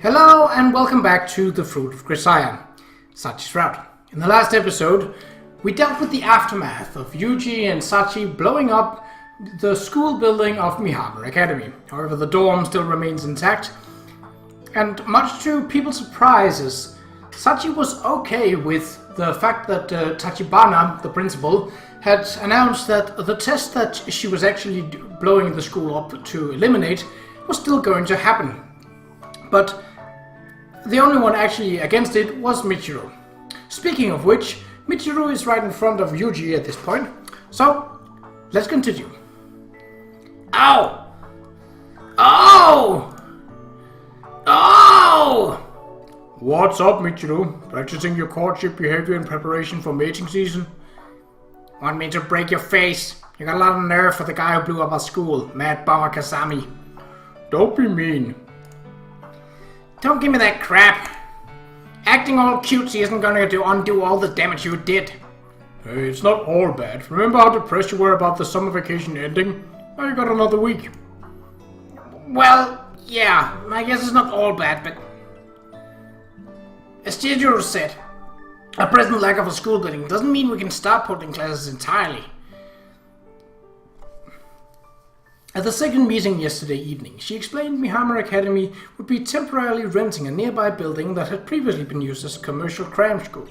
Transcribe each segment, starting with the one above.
Hello and welcome back to The Fruit of Grisaia, Sachi's route. In the last episode, we dealt with the aftermath of Yuuji and Sachi blowing up the school building of Mihama Academy. However, the dorm still remains intact, and much to people's surprises, Sachi was okay with the fact that Tachibana, the principal, had announced that the test that she was actually blowing the school up to eliminate was still going to happen. But the only one actually against it was Michiru. Speaking of which, Michiru is right in front of Yuuji at this point, so let's continue. Ow! Oh! Oh! What's up, Michiru? Practicing your courtship behavior in preparation for mating season? Want me to break your face? You got a lot of nerve for the guy who blew up our school, Mad Bomber Kasami. Don't be mean. Don't give me that crap. Acting all cutesy isn't going to undo all the damage you did. Hey, it's not all bad. Remember how depressed you were about the summer vacation ending? Now you got another week. Well, yeah, I guess it's not all bad, but as Chizuru said, a present lack of a school building doesn't mean we can stop holding classes entirely. At the second meeting yesterday evening, she explained Mihama Academy would be temporarily renting a nearby building that had previously been used as a commercial cram school.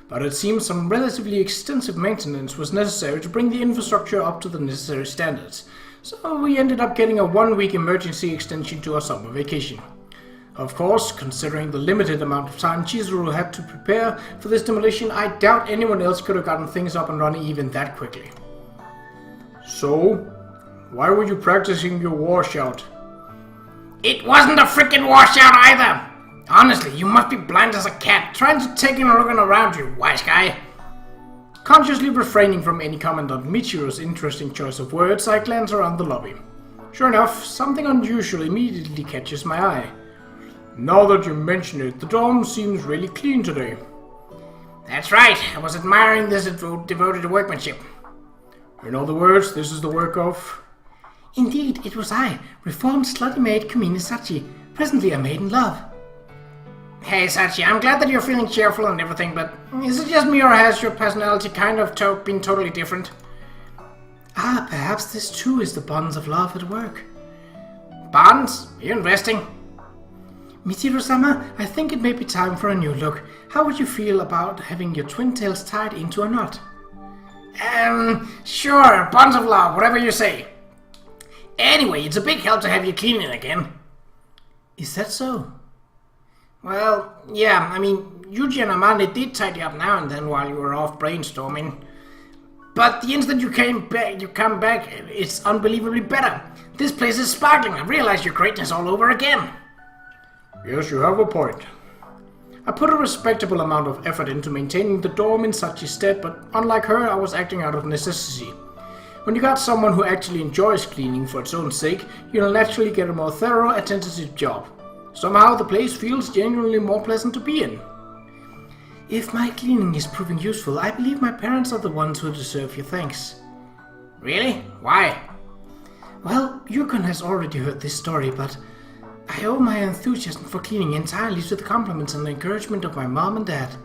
But it seems some relatively extensive maintenance was necessary to bring the infrastructure up to the necessary standards, so we ended up getting a 1-week emergency extension to our summer vacation. Of course, considering the limited amount of time Chizuru had to prepare for this demolition, I doubt anyone else could have gotten things up and running even that quickly. So, why were you practicing your washout? It wasn't a freaking washout either! Honestly, you must be blind as a cat, trying to take in a look around you, wise guy. Consciously refraining from any comment on Michiru's interesting choice of words, I glance around the lobby. Sure enough, something unusual immediately catches my eye. Now that you mention it, the dorm seems really clean today. That's right, I was admiring this devoted workmanship. In other words, this is the work of... Indeed, it was I, reformed slutty maid Kumine Sachi, presently a maid in love. Hey Sachi, I'm glad that you're feeling cheerful and everything, but is it just me or has your personality kind of been totally different? Ah, perhaps this too is the bonds of love at work. Bonds? Are you investing? Michiru-sama, I think it may be time for a new look. How would you feel about having your twin tails tied into a knot? Sure, bonds of love, whatever you say. Anyway, it's a big help to have you cleaning again. Is that so? Well, yeah, I mean, Yuuji and Amane did tidy up now and then while you were off brainstorming. But the instant you come back, it's unbelievably better. This place is sparkling. I realize your greatness all over again. Yes, you have a point. I put a respectable amount of effort into maintaining the dorm in Sachi's stead, but unlike her, I was acting out of necessity. When you got someone who actually enjoys cleaning for its own sake, you'll naturally get a more thorough, attentive job. Somehow the place feels genuinely more pleasant to be in. If my cleaning is proving useful, I believe my parents are the ones who deserve your thanks. Really? Why? Well, Yukon has already heard this story, but I owe my enthusiasm for cleaning entirely to the compliments and encouragement of my mom and dad.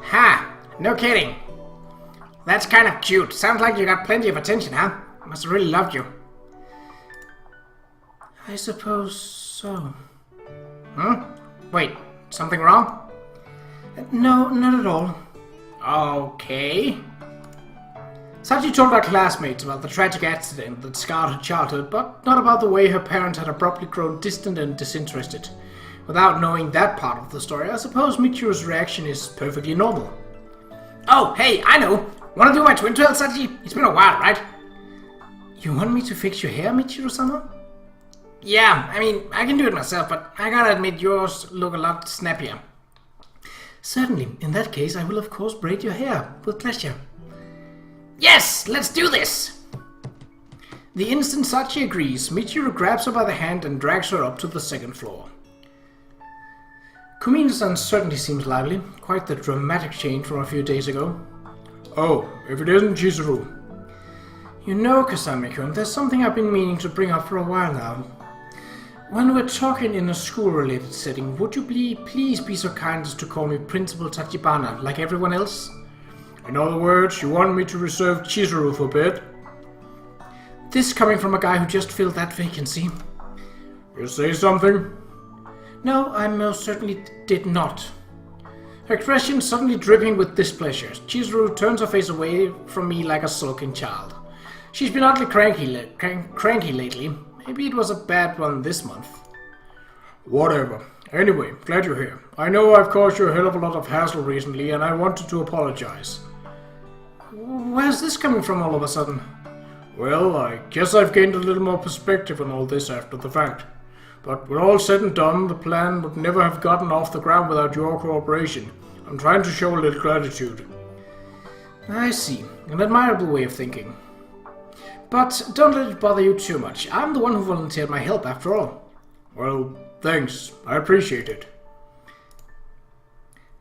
Ha! No kidding. That's kind of cute. Sounds like you got plenty of attention, huh? Must have really loved you. I suppose so. Wait, something wrong? No, not at all. Okay. Sachi told our classmates about the tragic accident that scarred her childhood, but not about the way her parents had abruptly grown distant and disinterested. Without knowing that part of the story, I suppose Michiru's reaction is perfectly normal. Oh, hey, I know! Wanna do my twin tail, Sachi? It's been a while, right? You want me to fix your hair, Michiru-sama? Yeah, I mean, I can do it myself, but I gotta admit yours look a lot snappier. Certainly. In that case, I will of course braid your hair. With pleasure. Yes! Let's do this! The instant Sachi agrees, Michiru grabs her by the hand and drags her up to the second floor. Kumine-san certainly seems lively. Quite the dramatic change from a few days ago. Oh, if it isn't Chizuru. You know, Kasami-kun, there's something I've been meaning to bring up for a while now. When we're talking in a school-related setting, would you please be so kind as to call me Principal Tachibana, like everyone else? In other words, you want me to reserve Chizuru for a bit? This coming from a guy who just filled that vacancy. You say something? No, I most certainly did not. Her expression suddenly dripping with displeasure, Chizuru turns her face away from me like a sulking child. She's been oddly cranky lately. Maybe it was a bad one this month. Whatever. Anyway, glad you're here. I know I've caused you a hell of a lot of hassle recently, and I wanted to apologize. Where's this coming from all of a sudden? Well, I guess I've gained a little more perspective on all this after the fact. But when all said and done, the plan would never have gotten off the ground without your cooperation. I'm trying to show a little gratitude. I see. An admirable way of thinking. But don't let it bother you too much. I'm the one who volunteered my help after all. Well, thanks. I appreciate it.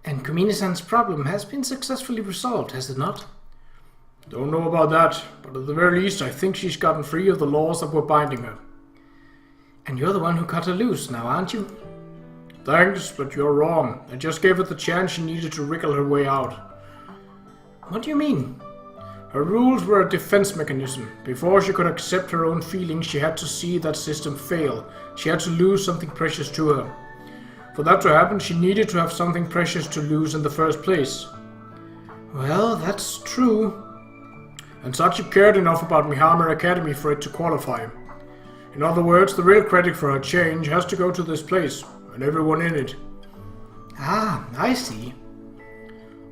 And Kumine-san's problem has been successfully resolved, has it not? Don't know about that, but at the very least I think she's gotten free of the laws that were binding her. And you're the one who cut her loose now, aren't you? Thanks, but you're wrong. I just gave her the chance she needed to wriggle her way out. What do you mean? Her rules were a defense mechanism. Before she could accept her own feelings, she had to see that system fail. She had to lose something precious to her. For that to happen, she needed to have something precious to lose in the first place. Well, that's true. And Sachi cared enough about Mihammer Academy for it to qualify. In other words, the real credit for her change has to go to this place, and everyone in it. Ah, I see.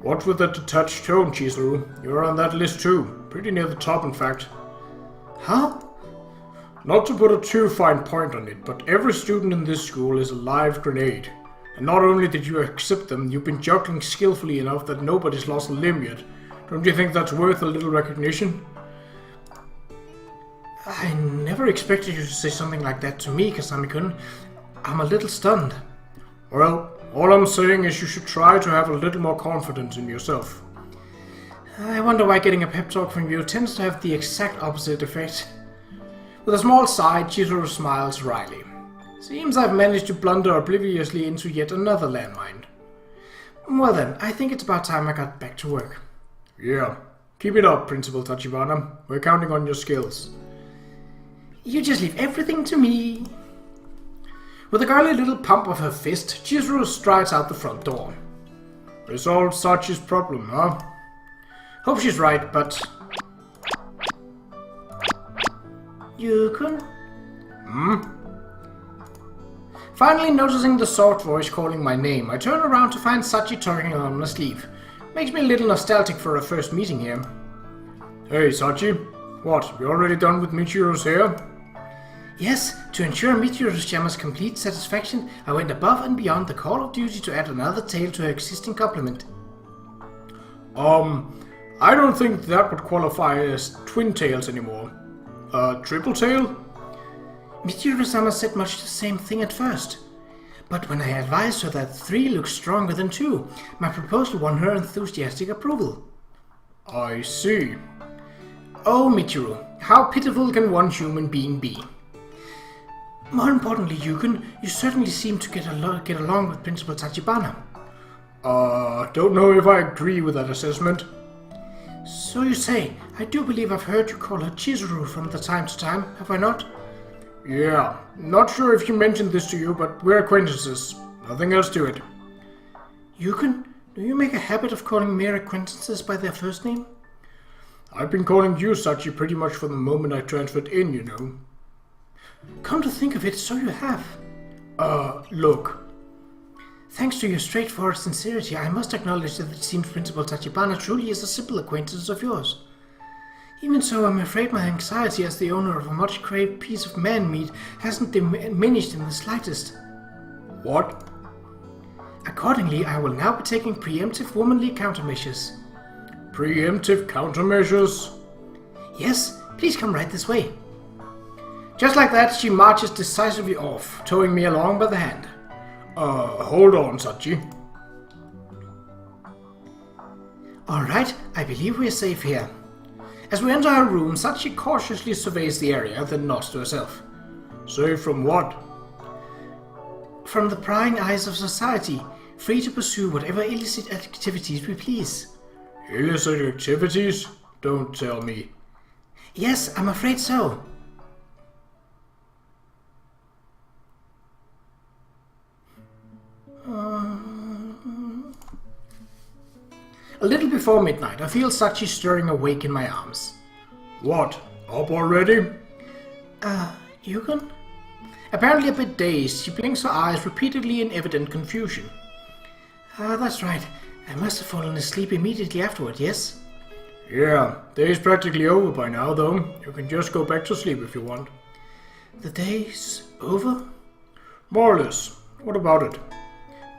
Watch with that detached tone, Chizuru. You're on that list too. Pretty near the top, in fact. Huh? Not to put a too fine point on it, but every student in this school is a live grenade. And not only did you accept them, you've been juggling skillfully enough that nobody's lost a limb yet. Don't you think that's worth a little recognition? I never expected you to say something like that to me, Kasami-kun. I'm a little stunned. Well, all I'm saying is you should try to have a little more confidence in yourself. I wonder why getting a pep talk from you tends to have the exact opposite effect. With a small sigh, Chizuru smiles wryly. Seems I've managed to blunder obliviously into yet another landmine. Well then, I think it's about time I got back to work. Yeah, keep it up, Principal Tachibana. We're counting on your skills. You just leave everything to me. With a girly little pump of her fist, Chizuru strides out the front door. Resolve Sachi's problem, huh? Hope she's right, but... Yuukun? Finally noticing the soft voice calling my name, I turn around to find Sachi tugging on my sleeve. Makes me a little nostalgic for our first meeting here. Hey, Sachi. What, you already done with Michiru's hair? Yes, to ensure Michiru-sama's complete satisfaction, I went above and beyond the call of duty to add another tail to her existing complement. I don't think that would qualify as twin tails anymore. Triple tail? Michiru-sama said much the same thing at first. But when I advised her that 3 looks stronger than 2, my proposal won her enthusiastic approval. I see. Oh, Michiru, how pitiful can one human being be? More importantly, Yuukun, you certainly seem to get along with Principal Tachibana. Don't know if I agree with that assessment. So you say. I do believe I've heard you call her Chizuru from time to time, have I not? Yeah, not sure if she mentioned this to you, but we're acquaintances. Nothing else to it. Yuukun, do you make a habit of calling mere acquaintances by their first name? I've been calling you Sachi pretty much from the moment I transferred in, you know. Come to think of it, so you have. Look. Thanks to your straightforward sincerity, I must acknowledge that it seems Principal Tachibana truly is a simple acquaintance of yours. Even so, I'm afraid my anxiety as the owner of a much-craved piece of man-meat hasn't diminished in the slightest. What? Accordingly, I will now be taking preemptive womanly countermeasures. Preemptive countermeasures? Yes, please come right this way. Just like that, she marches decisively off, towing me along by the hand. Hold on, Sachi. Alright, I believe we're safe here. As we enter her room, Sachi cautiously surveys the area, then nods to herself. Safe from what? from the prying eyes of society, free to pursue whatever illicit activities we please. Illicit activities? Don't tell me. Yes, I'm afraid so. A little before midnight, I feel Sachi stirring awake in my arms. What? Up already? Yukon? Apparently a bit dazed, she blinks her eyes repeatedly in evident confusion. That's right. I must have fallen asleep immediately afterward, yes? Yeah, day's practically over by now, though. You can just go back to sleep if you want. The day's over? More or less. What about it?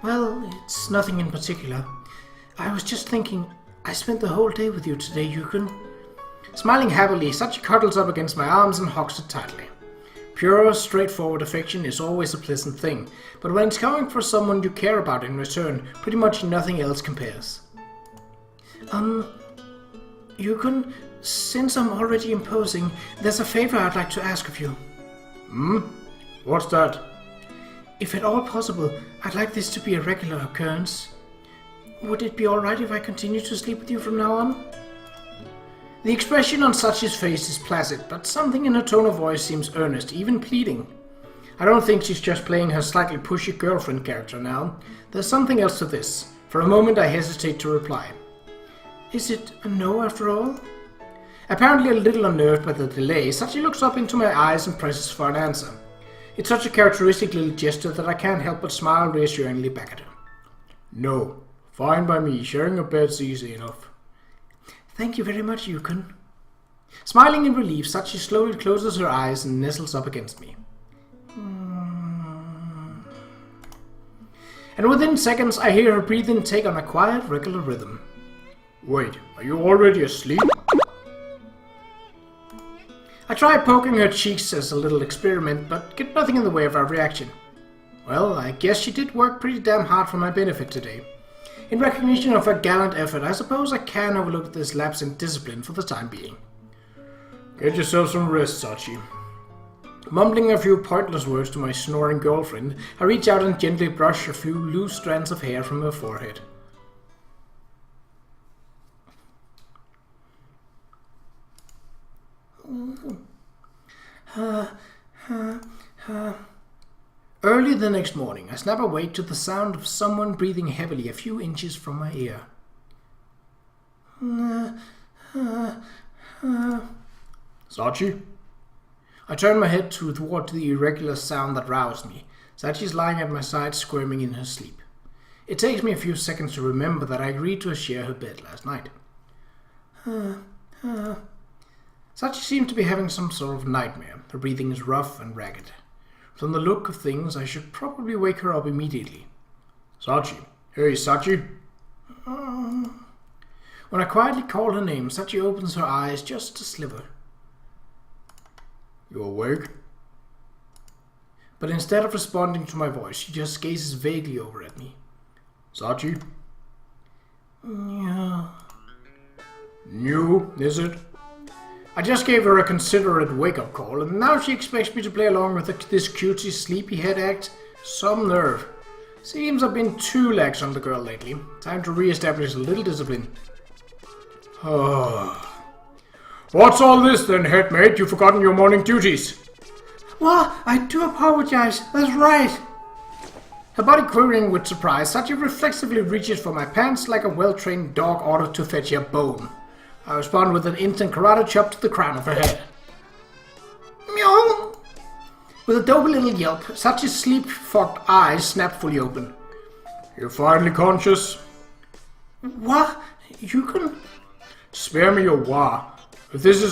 Well, it's nothing in particular. I was just thinking, I spent the whole day with you today, Yukon. Smiling happily, Sachi cuddles up against my arms and hugs it tightly. Pure, straightforward affection is always a pleasant thing, but when it's coming from someone you care about in return, pretty much nothing else compares. Yukon, since I'm already imposing, there's a favor I'd like to ask of you. What's that? If at all possible, I'd like this to be a regular occurrence. Would it be alright if I continue to sleep with you from now on? The expression on Sachi's face is placid, but something in her tone of voice seems earnest, even pleading. I don't think she's just playing her slightly pushy girlfriend character now. There's something else to this. For a moment I hesitate to reply. Is it a no after all? Apparently a little unnerved by the delay, Sachi looks up into my eyes and presses for an answer. It's such a characteristic little gesture that I can't help but smile reassuringly back at her. No. Fine by me. Sharing a bed's easy enough. Thank you very much, Yukon. Smiling in relief, Sachi slowly closes her eyes and nestles up against me. And within seconds, I hear her breathing take on a quiet, regular rhythm. Wait, are you already asleep? I try poking her cheeks as a little experiment, but get nothing in the way of her reaction. Well, I guess she did work pretty damn hard for my benefit today. In recognition of her gallant effort, I suppose I can overlook this lapse in discipline for the time being. Get yourself some rest, Sachi. Mumbling a few pointless words to my snoring girlfriend, I reach out and gently brush a few loose strands of hair from her forehead. Early the next morning, I snap awake to the sound of someone breathing heavily a few inches from my ear. Sachi? I turn my head toward the irregular sound that roused me. Sachi's lying at my side, squirming in her sleep. It takes me a few seconds to remember that I agreed to share her bed last night. Sachi seemed to be having some sort of nightmare. Her breathing is rough and ragged. From the look of things, I should probably wake her up immediately. Sachi. Hey, Sachi. When I quietly call her name, Sachi opens her eyes just a sliver. You awake? But instead of responding to my voice, she just gazes vaguely over at me. Sachi? Yeah. New, is it? I just gave her a considerate wake-up call, and now she expects me to play along with this cutesy sleepyhead act? Some nerve. Seems I've been too lax on the girl lately. Time to re-establish a little discipline. What's all this then, headmate? You've forgotten your morning duties. Well, I do apologize. That's right. Her body quivering with surprise, Sachi reflexively reaches for my pants like a well-trained dog ordered to fetch a bone. I respond with an instant karate chop to the crown of her head. Meow! With a dopey little yelp, Sachi's sleep-fogged eyes snap fully open. You're finally conscious? What? You can... Spare me your wah. If this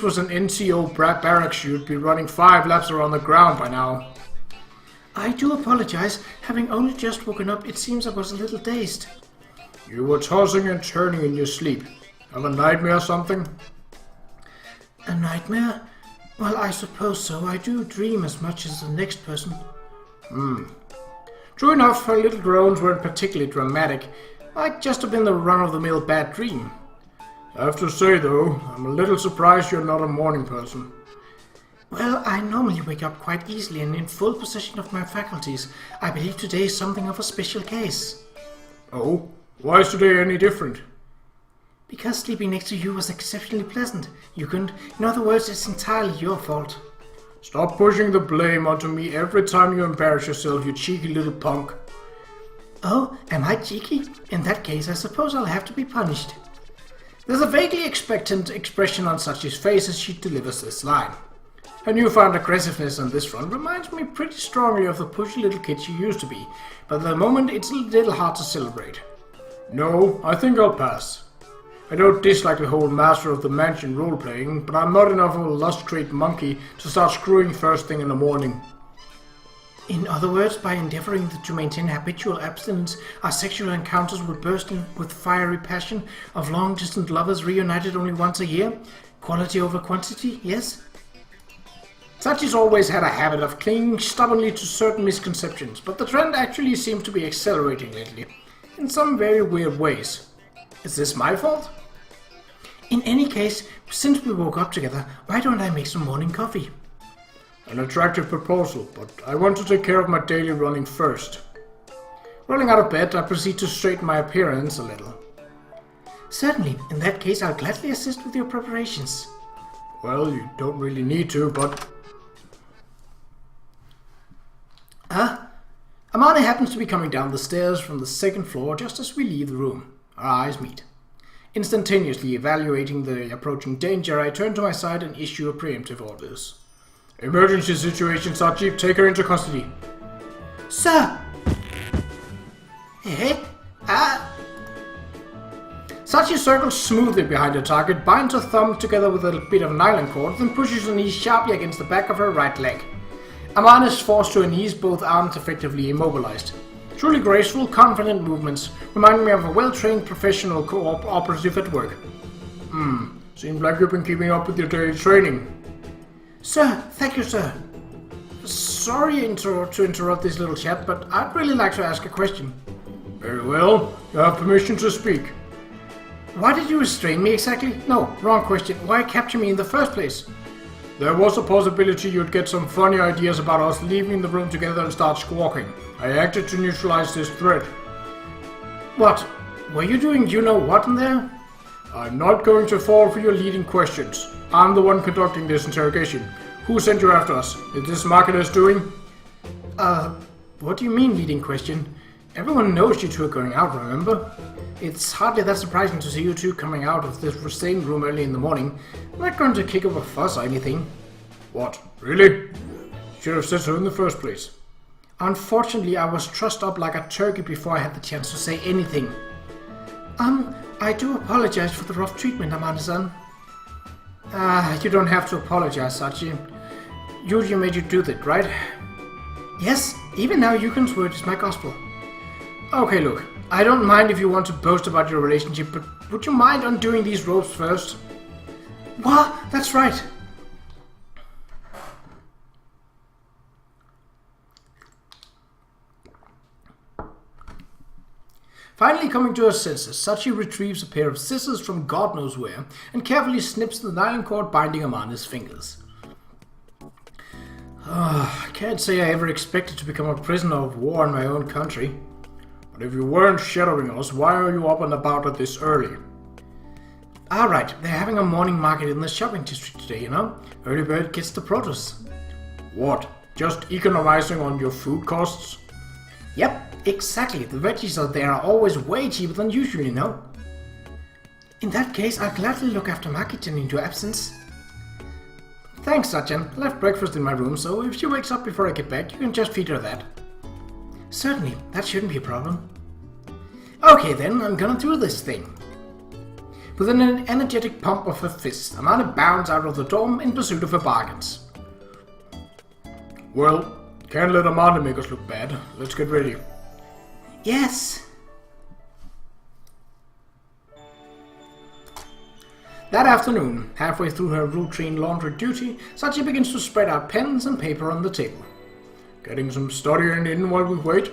was an NCO barracks, you'd be running 5 laps around the ground by now. I do apologize. Having only just woken up, it seems I was a little dazed. You were tossing and turning in your sleep. Have a nightmare or something? A nightmare? Well, I suppose so. I do dream as much as the next person. True enough, her little groans weren't particularly dramatic. Might just have been the run-of-the-mill bad dream. I have to say, though, I'm a little surprised you're not a morning person. Well, I normally wake up quite easily and in full possession of my faculties. I believe today is something of a special case. Oh? Why is today any different? Because sleeping next to you was exceptionally pleasant. You couldn't. In other words, it's entirely your fault. Stop pushing the blame onto me every time you embarrass yourself, you cheeky little punk. Oh, am I cheeky? In that case, I suppose I'll have to be punished. There's a vaguely expectant expression on Sachi's face as she delivers this line. Her newfound aggressiveness on this front reminds me pretty strongly of the pushy little kid she used to be, but at the moment it's a little hard to celebrate. No, I think I'll pass. I don't dislike the whole Master of the Mansion role-playing, but I'm not enough of a lust-crate monkey to start screwing first thing in the morning. In other words, by endeavoring to maintain habitual abstinence, our sexual encounters will burst in with fiery passion of long-distant lovers reunited only once a year? Quality over quantity, yes? Sachi's always had a habit of clinging stubbornly to certain misconceptions, but the trend actually seems to be accelerating lately, in some very weird ways. Is this my fault? In any case, since we woke up together, why don't I make some morning coffee? An attractive proposal, but I want to take care of my daily running first. Rolling out of bed, I proceed to straighten my appearance a little. Certainly. In that case, I'll gladly assist with your preparations. Well, you don't really need to, but... Amane happens to be coming down the stairs from the second floor just as we leave the room. Our eyes meet. Instantaneously evaluating the approaching danger, I turn to my side and issue a preemptive orders. Emergency situation, Sachi. Take her into custody. Sir! Hey, Sachi circles smoothly behind her target, binds her thumb together with a bit of nylon cord, then pushes her knee sharply against the back of her right leg. Amane is forced to her knees, both arms effectively immobilized. Truly graceful, confident movements, reminding me of a well-trained professional operative at work. Seems like you've been keeping up with your daily training. Sir, thank you, sir. Sorry to interrupt this little chat, but I'd really like to ask a question. Very well, you have permission to speak. Why did you restrain me exactly? No, wrong question. Why capture me in the first place? There was a possibility you'd get some funny ideas about us leaving the room together and start squawking. I acted to neutralize this threat. What? Were you doing you-know-what in there? I'm not going to fall for your leading questions. I'm the one conducting this interrogation. Who sent you after us? Is this Marketer's doing? What do you mean leading question? Everyone knows you two are going out, remember? It's hardly that surprising to see you two coming out of this restrained room early in the morning. I'm not going to kick up a fuss or anything. What? Really? Should have said so in the first place. Unfortunately, I was trussed up like a turkey before I had the chance to say anything. I do apologize for the rough treatment, Amane-san. You don't have to apologize, Sachi. Yuuji made you do that, right? Yes, even now Yuken's word is my gospel. Okay, look, I don't mind if you want to boast about your relationship, but would you mind undoing these ropes first? What? That's right. Finally coming to her senses, Sachi retrieves a pair of scissors from God knows where and carefully snips the nylon cord binding Amane's fingers. I can't say I ever expected to become a prisoner of war in my own country. But if you weren't shadowing us, why are you up and about at this early? Alright, they're having a morning market in the shopping district today, you know? Early bird gets the produce. What? Just economizing on your food costs? Yep, exactly. The veggies out there are always way cheaper than usual, you know? In that case, I'll gladly look after Maki-chan in your absence. Thanks, Sachin. I left breakfast in my room, so if she wakes up before I get back, you can just feed her that. Certainly, that shouldn't be a problem. Okay then, I'm gonna do this thing. With an energetic pump of her fist, Amane bounds out of the dorm in pursuit of her bargains. Well, can't let Amane make us look bad. Let's get ready. Yes. That afternoon, halfway through her routine laundry duty, Sachi begins to spread out pens and paper on the table. Getting some studying in while we wait?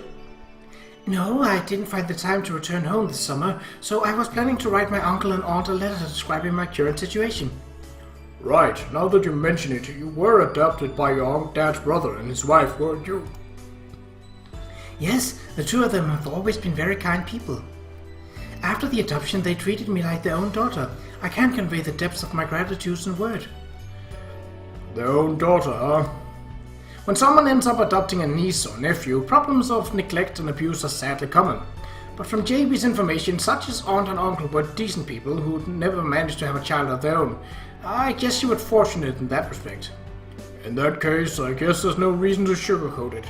No, I didn't find the time to return home this summer, so I was planning to write my uncle and aunt a letter describing my current situation. Right, now that you mention it, you were adopted by your dad's brother and his wife, weren't you? Yes, the two of them have always been very kind people. After the adoption, they treated me like their own daughter. I can't convey the depths of my gratitude in word. Their own daughter, huh? When someone ends up adopting a niece or nephew, problems of neglect and abuse are sadly common. But from JB's information, such as aunt and uncle were decent people who never managed to have a child of their own. I guess you were fortunate in that respect. In that case, I guess there's no reason to sugarcoat it.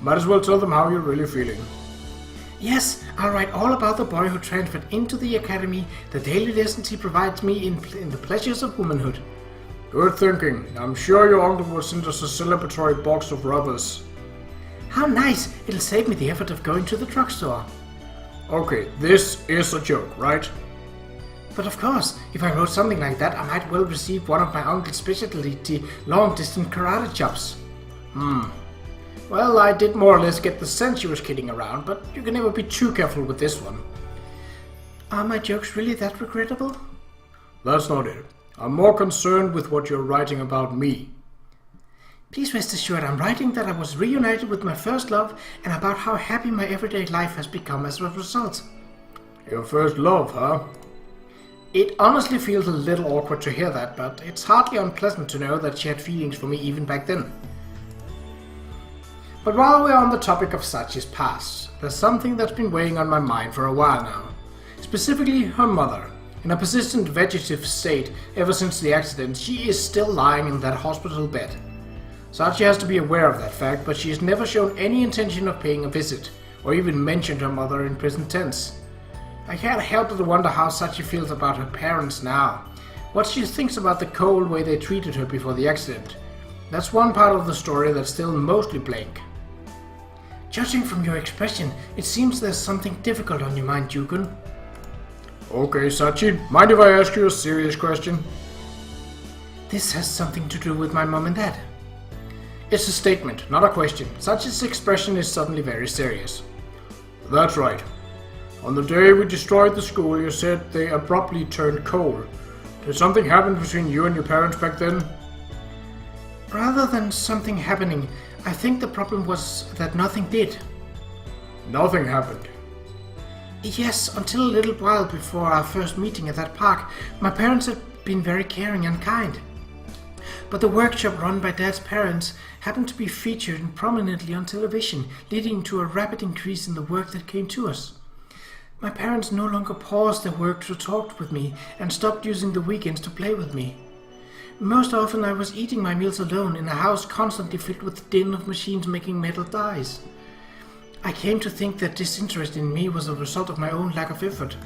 Might as well tell them how you're really feeling. Yes, I'll write all about the boy who transferred into the academy, the daily lessons he provides me in the pleasures of womanhood. Good thinking. I'm sure your uncle will send us a celebratory box of rubbers. How nice! It'll save me the effort of going to the drugstore. Okay, this is a joke, right? But of course, if I wrote something like that, I might well receive one of my uncle's specialty long-distance karate chops. Well, I did more or less get the sense she was kidding around, but you can never be too careful with this one. Are my jokes really that regrettable? That's not it. I'm more concerned with what you're writing about me. Please rest assured I'm writing that I was reunited with my first love and about how happy my everyday life has become as a result. Your first love, huh? It honestly feels a little awkward to hear that, but it's hardly unpleasant to know that she had feelings for me even back then. But while we're on the topic of Sachi's past, there's something that's been weighing on my mind for a while now. Specifically, her mother. In a persistent vegetative state ever since the accident, she is still lying in that hospital bed. Sachi has to be aware of that fact, but she has never shown any intention of paying a visit, or even mentioned her mother in present tense. I can't help but wonder how Sachi feels about her parents now, what she thinks about the cold way they treated her before the accident. That's one part of the story that's still mostly blank. Judging from your expression, it seems there's something difficult on your mind, Yugen. Okay, Sachi, mind if I ask you a serious question? This has something to do with my mom and dad. It's a statement, not a question. Sachi's expression is suddenly very serious. That's right. On the day we destroyed the school, you said they abruptly turned cold. Did something happen between you and your parents back then? Rather than something happening, I think the problem was that nothing did. Nothing happened? Yes, until a little while before our first meeting at that park, my parents had been very caring and kind. But the workshop run by Dad's parents happened to be featured prominently on television, leading to a rapid increase in the work that came to us. My parents no longer paused their work to talk with me and stopped using the weekends to play with me. Most often I was eating my meals alone in a house constantly filled with the din of machines making metal dies. I came to think that disinterest in me was a result of my own lack of effort.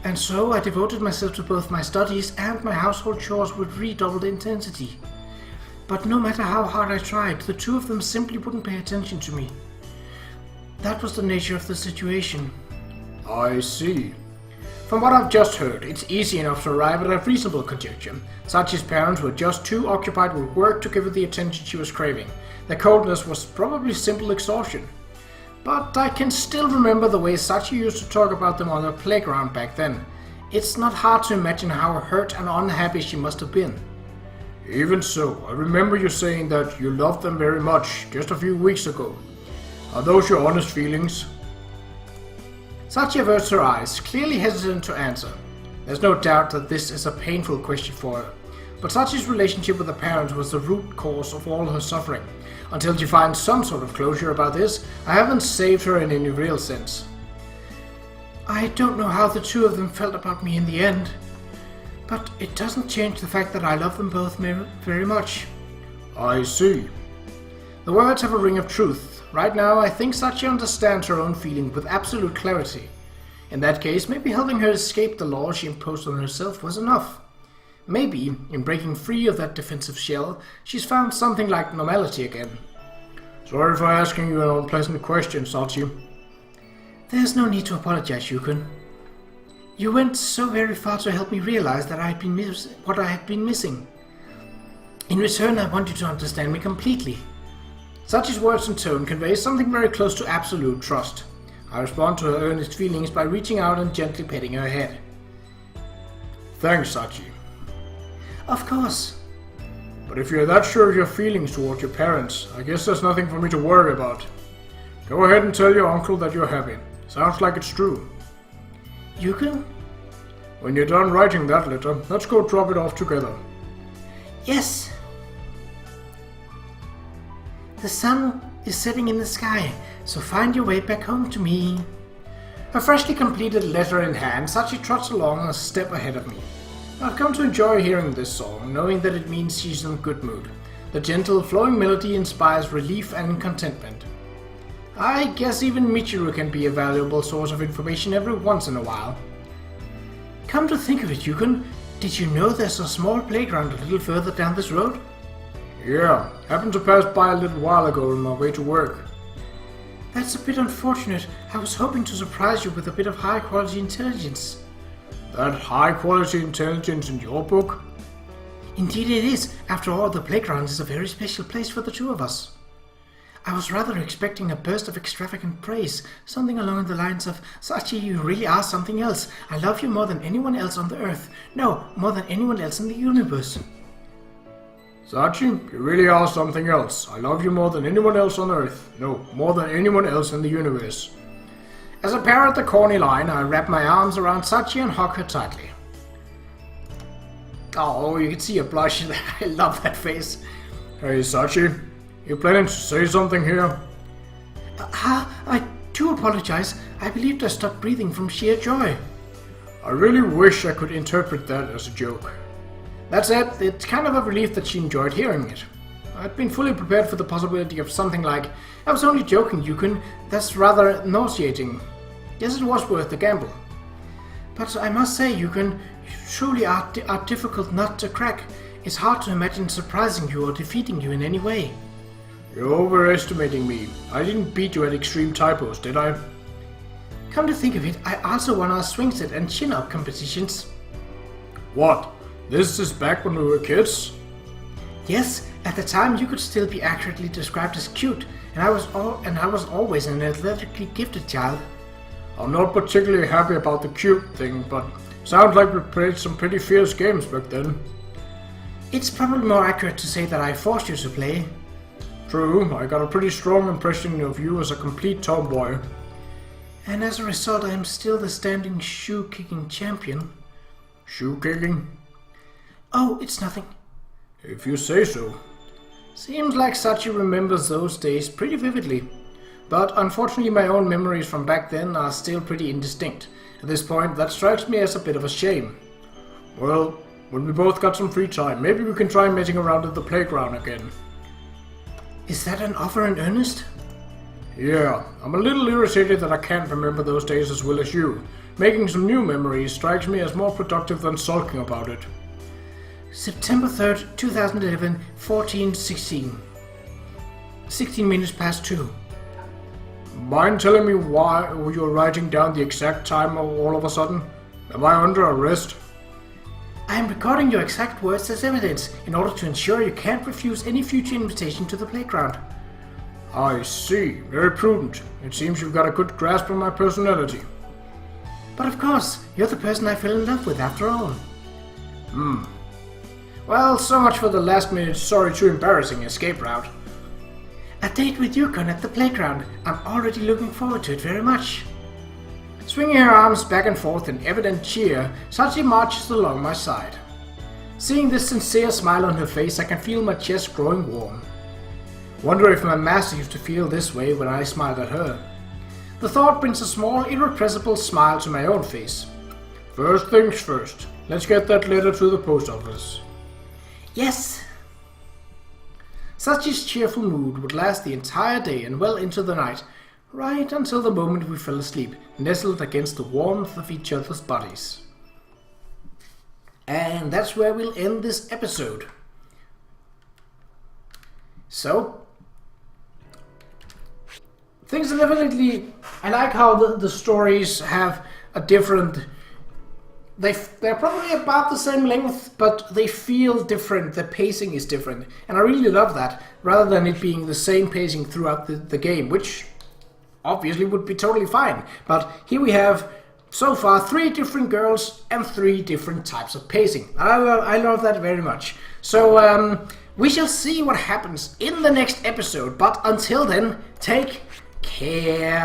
And so I devoted myself to both my studies and my household chores with redoubled intensity. But no matter how hard I tried, the two of them simply wouldn't pay attention to me. That was the nature of the situation. I see. From what I've just heard, it's easy enough to arrive at a reasonable conjecture. Sachi's parents were just too occupied with work to give her the attention she was craving. Their coldness was probably simple exhaustion. But I can still remember the way Sachi used to talk about them on the playground back then. It's not hard to imagine how hurt and unhappy she must have been. Even so, I remember you saying that you loved them very much just a few weeks ago. Are those your honest feelings? Sachi averts her eyes, clearly hesitant to answer. There's no doubt that this is a painful question for her. But Sachi's relationship with her parents was the root cause of all her suffering. Until she finds some sort of closure about this, I haven't saved her in any real sense. I don't know how the two of them felt about me in the end, but it doesn't change the fact that I love them both very much. I see. The words have a ring of truth. Right now, I think Sachi understands her own feelings with absolute clarity. In that case, maybe helping her escape the law she imposed on herself was enough. Maybe, in breaking free of that defensive shell, she's found something like normality again. Sorry for asking you an unpleasant question, Sachi. There's no need to apologize, Yugen. You went so very far to help me realize that I had been what I had been missing. In return, I want you to understand me completely. Sachi's words and tone convey something very close to absolute trust. I respond to her earnest feelings by reaching out and gently petting her head. Thanks, Sachi. Of course. But if you're that sure of your feelings toward your parents, I guess there's nothing for me to worry about. Go ahead and tell your uncle that you're happy. Sounds like it's true. Yukon? When you're done writing that letter, let's go drop it off together. Yes. The sun is setting in the sky, so find your way back home to me. A freshly completed letter in hand, Sachi trots along a step ahead of me. I've come to enjoy hearing this song, knowing that it means she's in a good mood. The gentle, flowing melody inspires relief and contentment. I guess even Michiru can be a valuable source of information every once in a while. Come to think of it, Yukon, did you know there's a small playground a little further down this road? Yeah, happened to pass by a little while ago on my way to work. That's a bit unfortunate. I was hoping to surprise you with a bit of high-quality intelligence. That high-quality intelligence in your book? Indeed it is. After all, the playground is a very special place for the two of us. I was rather expecting a burst of extravagant praise, something along the lines of, Sachi, you really are something else. I love you more than anyone else on the earth. No, more than anyone else in the universe. Sachi, you really are something else. I love you more than anyone else on earth. No, more than anyone else in the universe. As I parrot the corny line, I wrap my arms around Sachi and hug her tightly. Oh, you can see her blush. I love that face. Hey, Sachi. You planning to say something here? I do apologize. I believed I stopped breathing from sheer joy. I really wish I could interpret that as a joke. That said, it's kind of a relief that she enjoyed hearing it. I'd been fully prepared for the possibility of something like, I was only joking, Yukon. That's rather nauseating. Yes, it was worth the gamble. But I must say, Yukon, you truly are difficult nut to crack. It's hard to imagine surprising you or defeating you in any way. You're overestimating me. I didn't beat you at extreme typos, did I? Come to think of it, I also won our swing set and chin-up competitions. What? This is back when we were kids? Yes, at the time you could still be accurately described as cute, and I was always an athletically gifted child. I'm not particularly happy about the cute thing, but sounds like we played some pretty fierce games back then. It's probably more accurate to say that I forced you to play. True, I got a pretty strong impression of you as a complete tomboy. And as a result, I am still the standing shoe-kicking champion. Shoe-kicking? Oh, it's nothing. If you say so. Seems like Sachi remembers those days pretty vividly. But unfortunately my own memories from back then are still pretty indistinct. At this point, that strikes me as a bit of a shame. Well, when we both got some free time, maybe we can try messing around at the playground again. Is that an offer in earnest? Yeah, I'm a little irritated that I can't remember those days as well as you. Making some new memories strikes me as more productive than sulking about it. September 3rd, 2011, 14:16. 16 minutes past 2. Mind telling me why you're writing down the exact time all of a sudden? Am I under arrest? I am recording your exact words as evidence in order to ensure you can't refuse any future invitation to the playground. I see. Very prudent. It seems you've got a good grasp on my personality. But of course, you're the person I fell in love with after all. Well, so much for the last minute sorry too embarrassing escape route. A date with Yukon at the playground. I'm already looking forward to it very much. Swinging her arms back and forth in evident cheer, Sachi marches along my side. Seeing this sincere smile on her face, I can feel my chest growing warm. Wonder if my master used to feel this way when I smiled at her. The thought brings a small, irrepressible smile to my own face. First things first. Let's get that letter to the post office. Yes! Sachi's cheerful mood would last the entire day and well into the night, right until the moment we fell asleep, nestled against the warmth of each other's bodies. And that's where we'll end this episode. So, things are definitely... I like how the stories have a different... They're probably about the same length, but they feel different. The pacing is different. And I really love that, rather than it being the same pacing throughout the game, which obviously would be totally fine. But here we have So far, 3 different girls and 3 different types of pacing. I love that very much. So we shall see what happens in the next episode, but until then, take care.